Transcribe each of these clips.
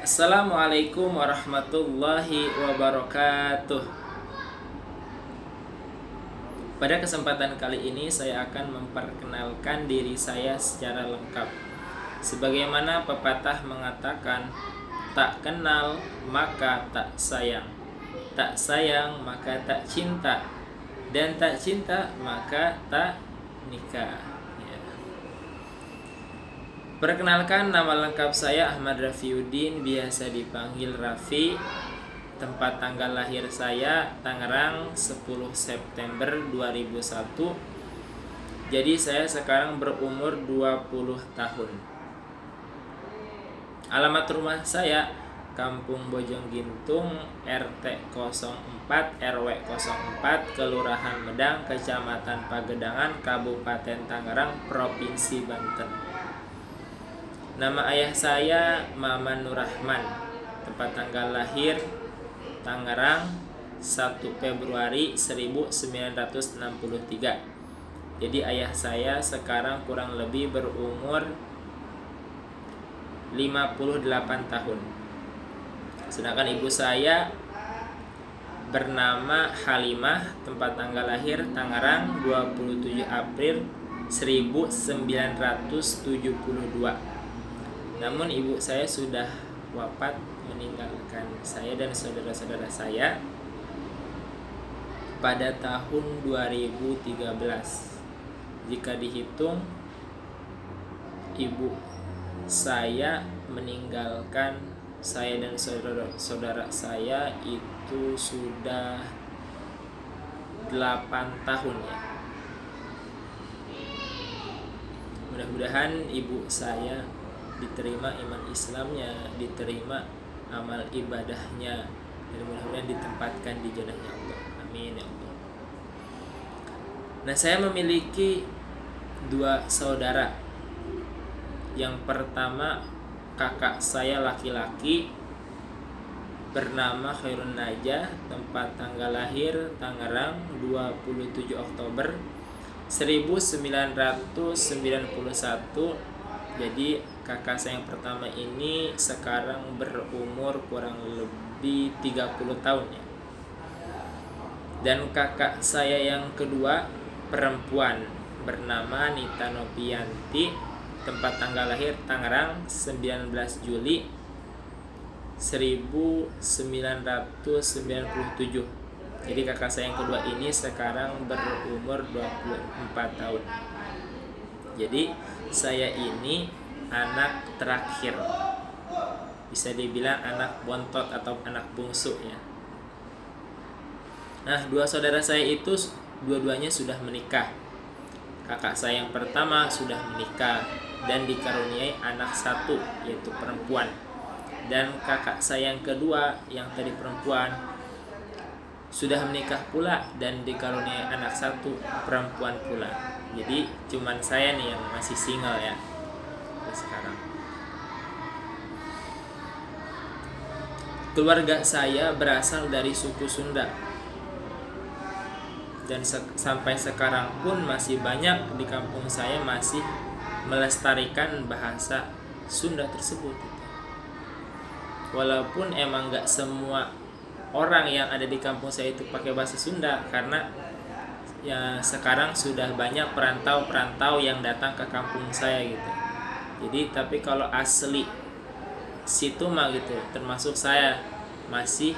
Assalamualaikum warahmatullahi wabarakatuh. Pada kesempatan kali ini saya akan memperkenalkan diri saya secara lengkap. Sebagaimana pepatah mengatakan, tak kenal maka tak sayang, tak sayang maka tak cinta, dan tak cinta maka tak nikah. Perkenalkan, nama lengkap saya Ahmad Rafiuddin, biasa dipanggil Raffi. Tempat tanggal lahir saya Tangerang 10 September 2001. Jadi saya sekarang berumur 20 tahun. Alamat rumah saya Kampung Bojong Gintung, RT 04 RW 04, Kelurahan Medang, Kecamatan Pagedangan, Kabupaten Tangerang, Provinsi Banten. Nama ayah saya Maman Nurrahman. Tempat tanggal lahir Tangerang 1 Februari 1963. Jadi ayah saya sekarang kurang lebih berumur 58 tahun. Sedangkan ibu saya bernama Halimah. Tempat tanggal lahir Tangerang 27 April 1972. Namun ibu saya sudah wafat, meninggalkan saya dan saudara-saudara saya pada tahun 2013. Jika dihitung, ibu saya meninggalkan saya dan saudara-saudara saya itu sudah 8 tahun ya. Mudah-mudahan ibu saya diterima iman Islamnya, diterima amal ibadahnya, dan mudah-mudahan ditempatkan di jannahnya Allah. Amin ya Allah. Nah, saya memiliki 2 saudara. Yang pertama, kakak saya laki-laki bernama Khairun Najah. Tempat tanggal lahir Tangerang 27 Oktober 1991. Jadi kakak saya yang pertama ini sekarang berumur kurang lebih 30 tahun ya. Dan kakak saya yang kedua perempuan bernama Nita Novianti. Tempat tanggal lahir Tangerang 19 Juli 1997. Jadi kakak saya yang kedua ini sekarang berumur 24 tahun. Jadi saya ini anak terakhir, bisa dibilang anak bontot atau anak bungsu ya. Nah, 2 saudara saya itu dua-duanya sudah menikah. Kakak saya yang pertama sudah menikah dan dikaruniai anak 1, yaitu perempuan. Dan kakak saya yang kedua yang tadi perempuan sudah menikah pula dan dikaruniai anak 1, perempuan pula. Jadi cuman saya nih yang masih single ya sekarang. Keluarga saya berasal dari suku Sunda. Dan sampai sekarang pun masih banyak di kampung saya masih melestarikan bahasa Sunda tersebut. Walaupun emang gak semua orang yang ada di kampung saya itu pakai bahasa Sunda, karena ya sekarang sudah banyak perantau-perantau yang datang ke kampung saya gitu. Jadi tapi kalau asli situ mah gitu, termasuk saya masih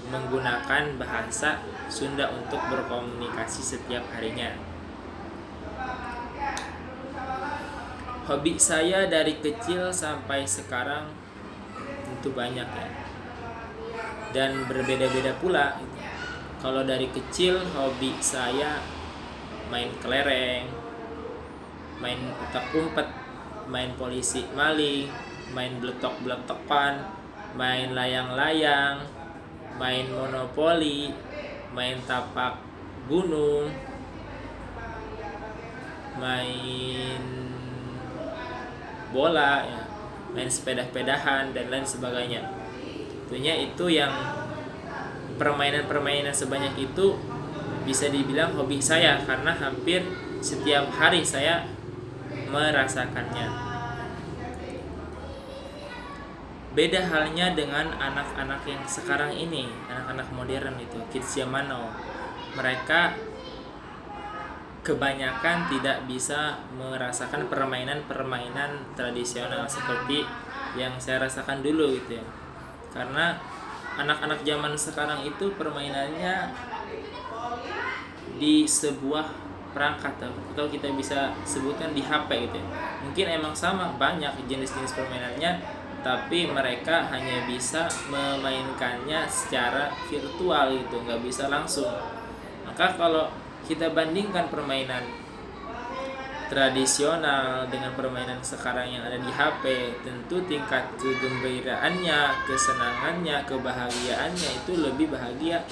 menggunakan bahasa Sunda untuk berkomunikasi setiap harinya. Hobi saya dari kecil sampai sekarang itu banyak ya, dan berbeda-beda pula gitu. Kalau dari kecil hobi saya main kelereng, main utak umpet, main polisi maling, main beletok-beletokan, main layang-layang, main monopoli, main tapak gunung, main bola ya, main sepeda-pedahan dan lain sebagainya. Tentunya itu yang permainan-permainan sebanyak itu bisa dibilang hobi saya, karena hampir setiap hari saya merasakannya. Beda halnya dengan anak-anak yang sekarang ini, anak-anak modern itu, kids zaman now. Mereka kebanyakan tidak bisa merasakan permainan-permainan tradisional seperti yang saya rasakan dulu gitu ya. Karena anak-anak zaman sekarang itu permainannya di sebuah perangkat, atau kita bisa sebutkan di HP gitu ya. Mungkin emang sama banyak jenis-jenis permainannya, tapi mereka hanya bisa memainkannya secara virtual gitu, nggak bisa langsung. Maka kalau kita bandingkan permainan tradisional dengan permainan sekarang yang ada di HP, tentu tingkat kegembiraannya, kesenangannya, kebahagiaannya itu lebih bahagia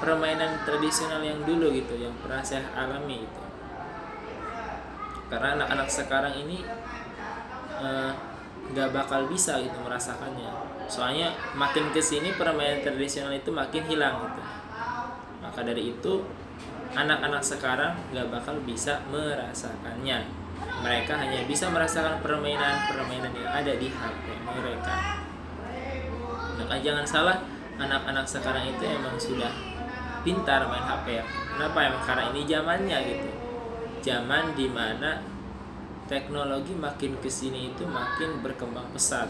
permainan tradisional yang dulu gitu, yang pernah saya alami itu. Karena anak-anak sekarang ini nggak bakal bisa gitu merasakannya. Soalnya makin kesini permainan tradisional itu makin hilang gitu. Maka dari itu anak-anak sekarang nggak bakal bisa merasakannya. Mereka hanya bisa merasakan permainan-permainan yang ada di HP mereka. Maka jangan salah, anak-anak sekarang itu emang sudah pintar main HP ya. Kenapa? Emang karena ini zamannya gitu. Zaman dimana teknologi makin kesini itu makin berkembang pesat.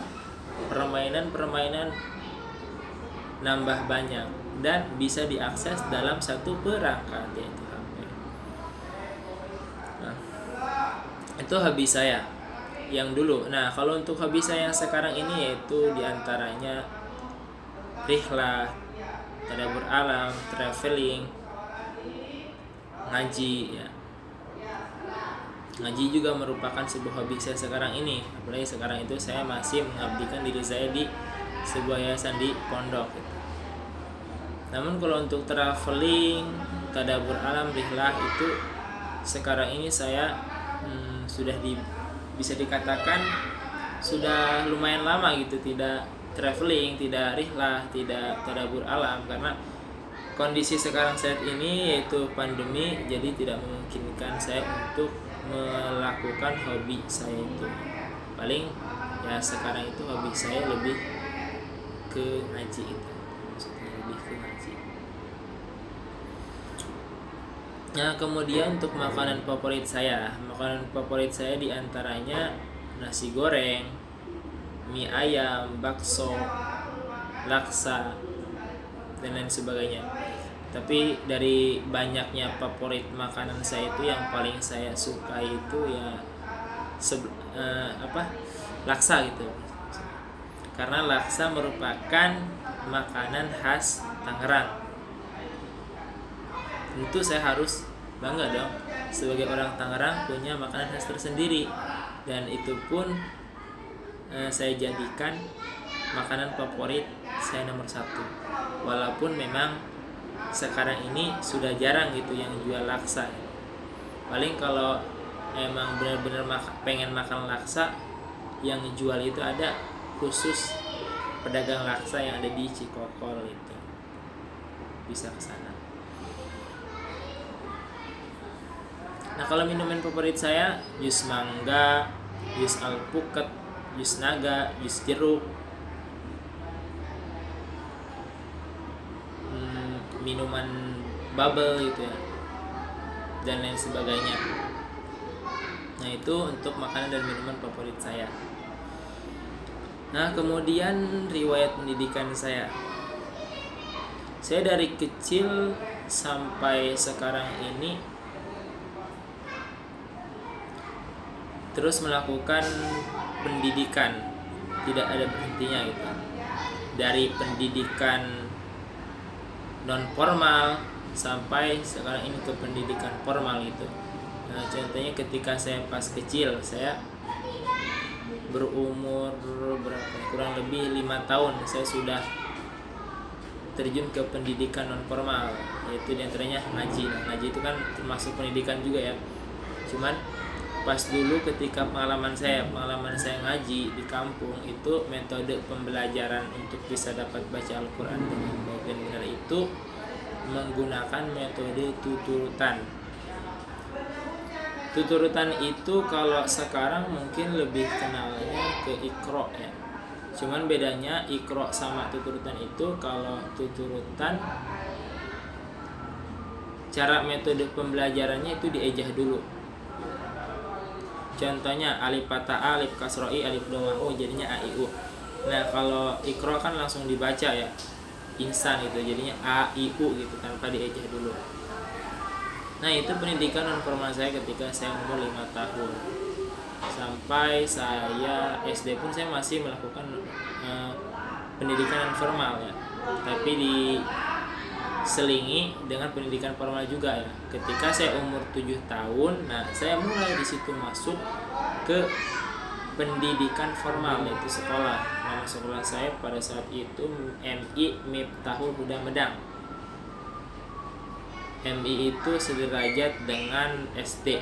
Permainan-permainan nambah banyak dan bisa diakses dalam satu perangkat, yaitu HP. Nah, itu hobi saya yang dulu. Nah, kalau untuk hobi saya yang sekarang ini yaitu diantaranya rihlah, tadabbur alam, traveling, ngaji ya. Ngaji juga merupakan sebuah hobi saya sekarang ini. Apalagi sekarang itu saya masih mengabdikan diri saya di sebuah yayasan di pondok gitu. Namun kalau untuk traveling, tadabbur alam, rihlah itu sekarang ini saya sudah bisa dikatakan sudah lumayan lama gitu tidak traveling, tidak rihlah, tidak tadabbur alam, karena kondisi sekarang saat ini yaitu pandemi, jadi tidak memungkinkan saya untuk melakukan hobi saya itu. Paling ya sekarang itu hobi saya lebih ke ngaji itu. Maksudnya lebih ke ngaji. Nah, kemudian untuk makanan favorit saya diantaranya nasi goreng, mie ayam, bakso, laksa, dan lain sebagainya. Tapi dari banyaknya favorit makanan saya itu yang paling saya suka itu ya laksa gitu. Karena laksa merupakan makanan khas Tangerang. Tentu saya harus bangga dong sebagai orang Tangerang punya makanan khas tersendiri, dan itu pun saya jadikan makanan favorit saya nomor 1. Walaupun memang sekarang ini sudah jarang gitu yang jual laksa. Paling kalau emang benar-benar pengen makan laksa, yang jual itu ada khusus pedagang laksa yang ada di Cikokol itu. Bisa ke sana. Nah, kalau minuman favorit saya jus mangga, jus alpukat, jus naga, jus jeruk, minuman bubble gitu ya, dan lain sebagainya. Nah, itu untuk makanan dan minuman favorit saya. Nah, kemudian riwayat pendidikan saya dari kecil sampai sekarang ini terus melakukan pendidikan, tidak ada berhentinya gitu. Dari pendidikan non formal sampai sekarang ini ke pendidikan formal gitu. Nah, contohnya ketika saya pas kecil, saya berumur kurang lebih 5 tahun, saya sudah terjun ke pendidikan non formal, yaitu diantaranya ngaji. Nah, ngaji itu kan termasuk pendidikan juga ya. Cuman pas dulu ketika pengalaman saya ngaji di kampung itu, metode pembelajaran untuk bisa dapat baca Al-Quran dengan baik dan benar itu menggunakan metode tuturutan. Tuturutan itu kalau sekarang mungkin lebih kenalnya ke Iqra ya. Cuman bedanya Iqra sama tuturutan itu, kalau tuturutan cara metode pembelajarannya itu diejah dulu. Contohnya alif fathah a, alif kasroh i, alif dhamma u, jadinya a i u. Nah, kalau Iqra kan langsung dibaca ya, instan gitu, jadinya a i u gitu tanpa diejah dulu. Nah, itu pendidikan non formal saya ketika saya umur 5 tahun. Sampai saya SD pun saya masih melakukan pendidikan non formal ya. Tapi diselingi dengan pendidikan formal juga ya. Ketika saya umur 7 tahun, nah saya mulai di situ masuk ke pendidikan formal, yaitu sekolah. Nama sekolah saya pada saat itu MI Miftahul Huda Medang. MI itu sederajat dengan SD.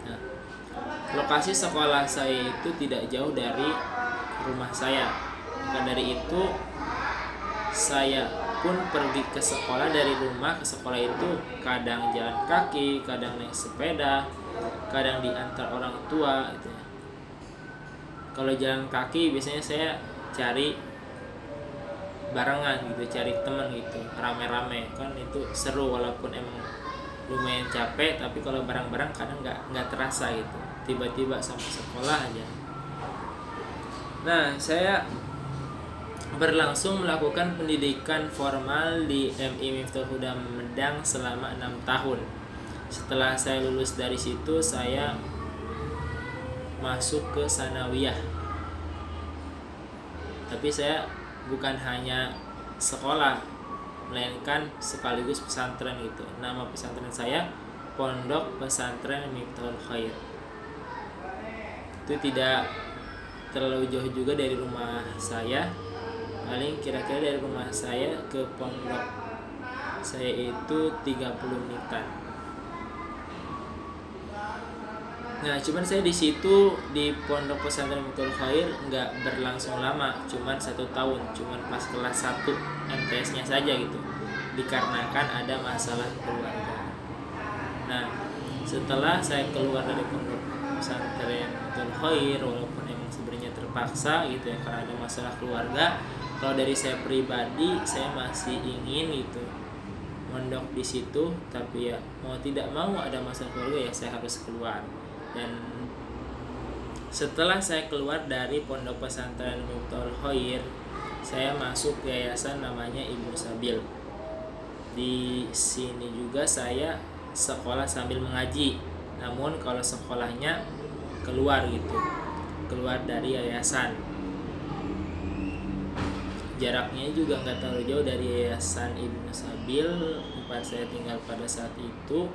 Nah, lokasi sekolah saya itu tidak jauh dari rumah saya. Maka dari itu saya pun pergi ke sekolah, dari rumah ke sekolah itu kadang jalan kaki, kadang naik sepeda, kadang diantar orang tua gitu ya. Kalau jalan kaki biasanya saya cari barengan gitu, cari teman gitu, rame-rame kan itu seru, walaupun emang lumayan capek, tapi kalau bareng-bareng kadang nggak terasa gitu, tiba-tiba sampai sekolah aja. Nah, saya berlangsung melakukan pendidikan formal di MI Miftahul Huda Medang selama 6 tahun. Setelah saya lulus dari situ, saya masuk ke sanawiyah. Tapi saya bukan hanya sekolah, melainkan sekaligus pesantren gitu. Nama pesantren saya Pondok Pesantren Miftahul Khair. Itu tidak terlalu jauh juga dari rumah saya. Paling kira-kira dari rumah saya ke pondok saya itu 30 menitan. Nah, cuman saya di situ di Pondok Pesantren Miftahul Khair nggak berlangsung lama, cuman 1 tahun, cuman pas kelas 1 MTS-nya saja gitu, dikarenakan ada masalah keluarga. Nah, setelah saya keluar dari Pondok Pesantren Miftahul Khair, walaupun emang sebenarnya terpaksa gitu ya karena ada masalah keluarga, kalau dari saya pribadi saya masih ingin gitu mondok di situ, tapi ya mau tidak mau ada masalah keluarga ya saya harus keluar. Dan setelah saya keluar dari Pondok Pesantren Miftahul Khair, saya masuk yayasan namanya Ibnu Sabil. Di sini juga saya sekolah sambil mengaji, namun kalau sekolahnya keluar gitu, keluar dari yayasan. Jaraknya juga nggak terlalu jauh dari yayasan Ibnu Sabil tempat saya tinggal pada saat itu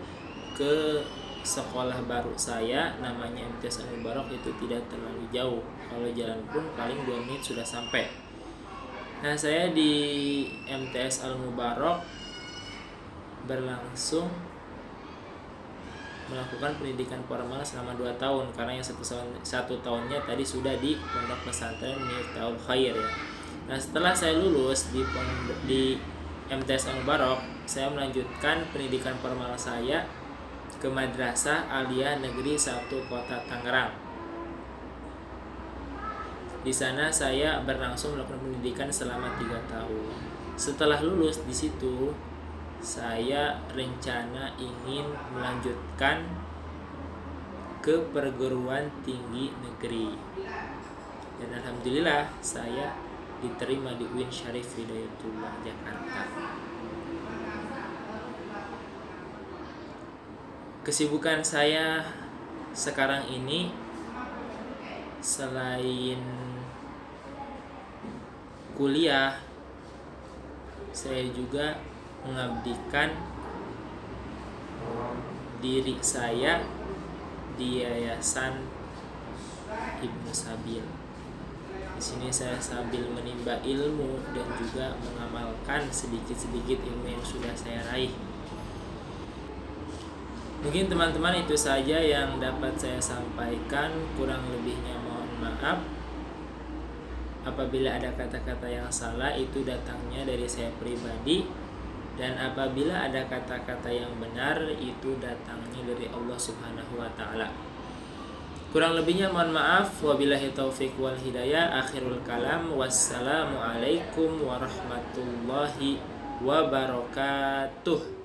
ke sekolah baru saya namanya MTS Al Mubarak, itu tidak terlalu jauh. Kalau jalan pun paling 2 menit sudah sampai. Nah, saya di MTS Al Mubarak berlangsung melakukan pendidikan formal selama 2 tahun, karena yang satu tahunnya tadi sudah di Pondok Pesantren Miftahul Khair ya. Nah, setelah saya lulus di MTS Al Mubarak, saya melanjutkan pendidikan formal saya ke Madrasah Aliyah Negeri 1 Kota Tangerang. Di sana saya berlangsung melakukan pendidikan selama 3 tahun. Setelah lulus di situ, saya rencana ingin melanjutkan ke perguruan tinggi negeri. Dan alhamdulillah saya diterima di UIN Syarif Hidayatullah Jakarta. Kesibukan saya sekarang ini selain kuliah, saya juga mengabdikan diri saya di Yayasan Ibnu Sabil. Di sini saya sambil menimba ilmu dan juga mengamalkan sedikit-sedikit ilmu yang sudah saya raih. Mungkin teman-teman itu saja yang dapat saya sampaikan, kurang lebihnya mohon maaf. Apabila ada kata-kata yang salah, itu datangnya dari saya pribadi, dan apabila ada kata-kata yang benar, itu datangnya dari Allah Subhanahu wa Ta'ala. Kurang lebihnya mohon maaf. Wabillahi taufik wal hidayah. Akhirul kalam. Wassalamualaikum warahmatullahi wabarakatuh.